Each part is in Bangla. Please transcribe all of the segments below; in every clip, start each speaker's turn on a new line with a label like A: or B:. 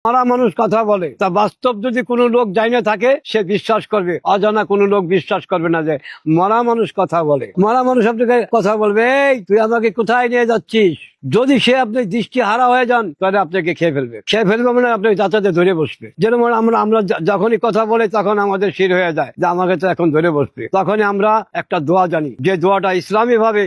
A: মরা মানুষ কথা বলে, তা বাস্তব যদি কোনো লোক যাই না থাকে সে বিশ্বাস করবে, অজানা কোনো লোক বিশ্বাস করবে না যে মরা মানুষ কথা বলে। মরা মানুষ আপনাকে কথা বলবে, এই তুই আমাকে কোথায় নিয়ে যাচ্ছিস। যদি সে আপনি দৃষ্টি হারা হয়ে যান তাহলে আপনাকে খেয়ে ফেলবে মানে আপনি যাচাতে ধরে বসবে। যেরকম আমরা যখনই কথা বলে তখন আমাদের শির হয়ে যায় যে আমাকে তো এখন ধরে বসবে। তখনই আমরা একটা দোয়া জানি, যে দোয়াটা ইসলামী ভাবে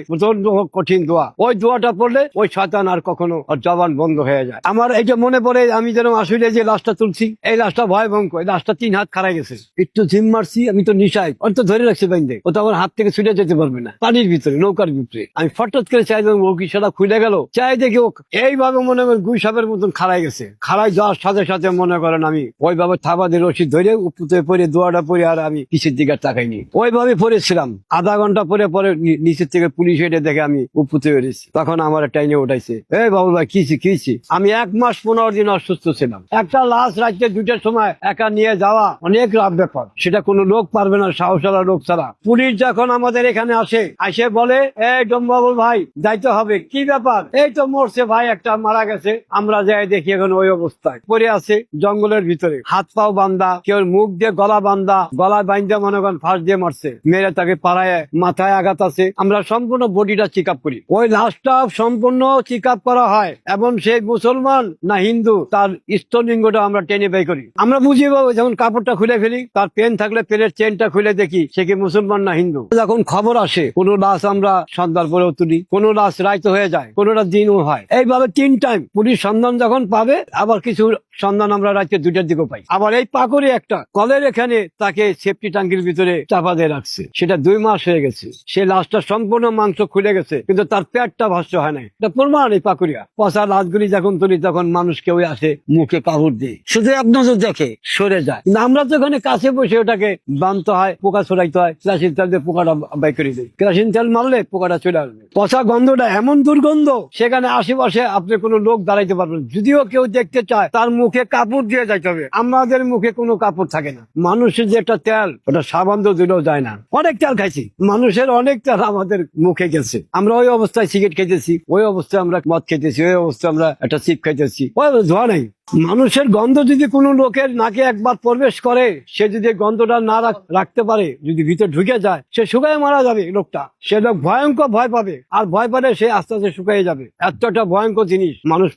A: কঠিন দোয়া। ওই দোয়াটা পড়লে ওই শয়তান আর কখনো জবান বন্ধ হয়ে যায়। আমার এই যে মনে পড়ে, আমি যেন আসলে যে লাশটা তুলছি, এই লাশটা ভয়াবঙ্কর। এই লাশটা 3 হাত খারাই গেছে, একটু জিম মারছি, আমি তো নিশায় ওর তো ধরে রাখছি বাইন্দে, ও তো আমার হাত থেকে ছুটে যেতে পারবে না। পানির ভিতরে, নৌকার ভিতরে আমি ফটফট করে চাই ও কি সেটা খুলে গেল, চাই দেখি ও এইভাবে মনে করেন গুই সাপের মতন খাড়াই গেছে। খাড়াই যাওয়ার সাথে সাথে মনে করেন আমি ওইভাবে থাবাদের রশি ধরে উপরে পরে দোয়াটা পরে আর আমি পিছের দিকে তাকাইনি, ওইভাবে পড়েছিলাম। আধা ঘন্টা পরে পরে নিচের থেকে পুলিশ এসে দেখে আমি উপরে বেরিয়েছি। তখন আমার টাইনে উঠাইছে, এই বাবু ভাই কিছি। আমি 1 মাস 15 দিন অসুস্থ ছিলাম। একটা লাশ রাত্রে 2টার সময় একা নিয়ে যাওয়া অনেক লাভ ব্যাপার, সেটা কোনো লোক পারবে না সাহসালা লোক ছাড়া। পুলিশ যখন আমাদের এখানে আসে বলে, এই ডম্বাবুল ভাই যাইতে হবে। কি ব্যাপার? এই তো মরছে ভাই, একটা মারা গেছে। আমরা যাই দেখি এখন ওই অবস্থায় পড়ে আছে জঙ্গলের ভিতরে, হাত পাও বান্ধা, কেউ মুখ দিয়ে গলা বান্ধা, গলায় বান্ধা মনে করেন ফাঁস দিয়ে মারছে, মেরে তাকে পাড়ায় মাথায় আঘাত আছে। আমরা সম্পূর্ণ বডিটা চেক আপ করি, ওই লাশটা সম্পূর্ণ চেক আপ করা হয় এবং সে মুসলমান না হিন্দু তার স্তলিঙ্গটা আমরা টেনে বের করি। আমরা বুঝিয়ে পাবো, যেমন কাপড়টা খুলে ফেলি, তার পেন থাকলে পেনের চেনটা খুলে দেখি সে কি মুসলমান না হিন্দু। যখন খবর আসে কোন লাশ আমরা সন্ধ্যার পরেও তুলি, কোন লাশ রাইত হয়ে যায়, কোনটা দিনও হয়। এইভাবে 3 টাইম পুলিশ সন্ধান যখন পাবে, আবার কিছু সন্ধান আমরা রাত্রে 2টার দিকেও পাই। আবার এই পাকুড়ে একটা কলের এখানে তাকে সেফটি ট্যাঙ্কির ভিতরে চাপা দিয়ে রাখছে, সেটা 2 মাস হয়ে গেছে। সে লাশটা সম্পূর্ণ মাংস খুলে গেছে কিন্তু তার পেটটা ভাষ্য হয় নাই। এটা প্রমাণ এই পাকুড়িয়া। পচা লাশগুলি যখন তুলি তখন মানুষ কেউ আসে মুখে কাপড় দিয়ে, শুধু এক নজর দেখে সরে যায়। কিন্তু আমরা তো ওখানে কাছে বসে ওটাকে বানতে হয়, পোকা ছড়াইতে হয়, কেরাসিন তেল দিয়ে পোকাটা বাই করে দিই। কেরাসিন তেল মারলে পোকাটা চলে আসবে। পচা গন্ধটা এমন দুর্গন্ধ, সেখানে আশেপাশে আপনি কোনো লোক দাঁড়াইতে পারবেন। যদিও কেউ দেখতে চায় তার মুখে কাপড় দিয়ে যাইতে হবে, আমাদের মুখে কোনো কাপড় থাকে না। মানুষের যে একটা তেল, ওটা সাবান দিলেও যায় না। অনেক তেল খাইছি, মানুষের অনেক তেল আমাদের মুখে গেছে। আমরা ওই অবস্থায় সিগারেট খেতেছি, ওই অবস্থায় আমরা মদ খেতেছি, ওই অবস্থায় আমরা একটা চিপ খাইতেছি, ওই ধোয়া নেই। মানুষের গন্ধ যদি কোনো লোকের নাকে একবার প্রবেশ করে, সে যদি গন্ধটা না রাখতে পারে, যদি ভিতরে ঢুকে যায়, সে শুকায় মারা যাবে। লোকটা, সে লোক ভয়ঙ্কর ভয় পাবে, আর ভয় পালে সে আস্তে আস্তে শুকিয়ে যাবে। এতটা ভয়ঙ্কর জিনিস মানুষ।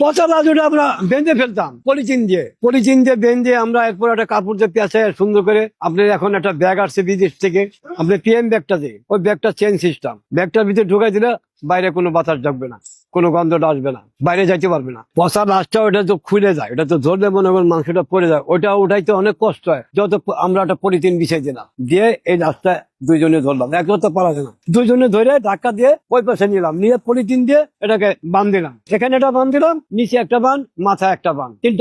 A: পচা লাজুটা আমরা বেঁধে ফেলতাম পলিথিন দিয়ে বেঁধে আমরা এরপর একটা কাপড় দিয়ে পেঁচায় সুন্দর করে। আপনার এখন একটা ব্যাগ আসছে বিদেশ থেকে, আপনি পিএম ব্যাগটা দিয়ে, ওই ব্যাগটা চেন সিস্টেম, ব্যাগটার ভিতরে ঢুকাই দিলে বাইরে কোনো বাতাস যাবে না, কোনো গন্ধটা আসবে না, বাইরে যাইতে পারবে না। পচা লাশটা ওটা তো খুলে যায়, ওটা তো ধরলে মনে করেন মাংসটা পড়ে যায়, ওটা উঠাইতে অনেক কষ্ট হয়। যত আমরা একটা পলিথিন বিছাই দিলাম, দিয়ে এই লাশটা 2জনে ধরলাম, একলা তো পারা যায় না, 2জনে ধরে ধাক্কা দিয়ে ওই পাশে নিলাম, নিয়ে পলিথিন দিয়ে এটাকে বাঁধ দিলাম। এখানে একটা বাঁধ দিলাম, নিচে একটা বাঁধ, মাথায় একটা বাঁধ, 3টা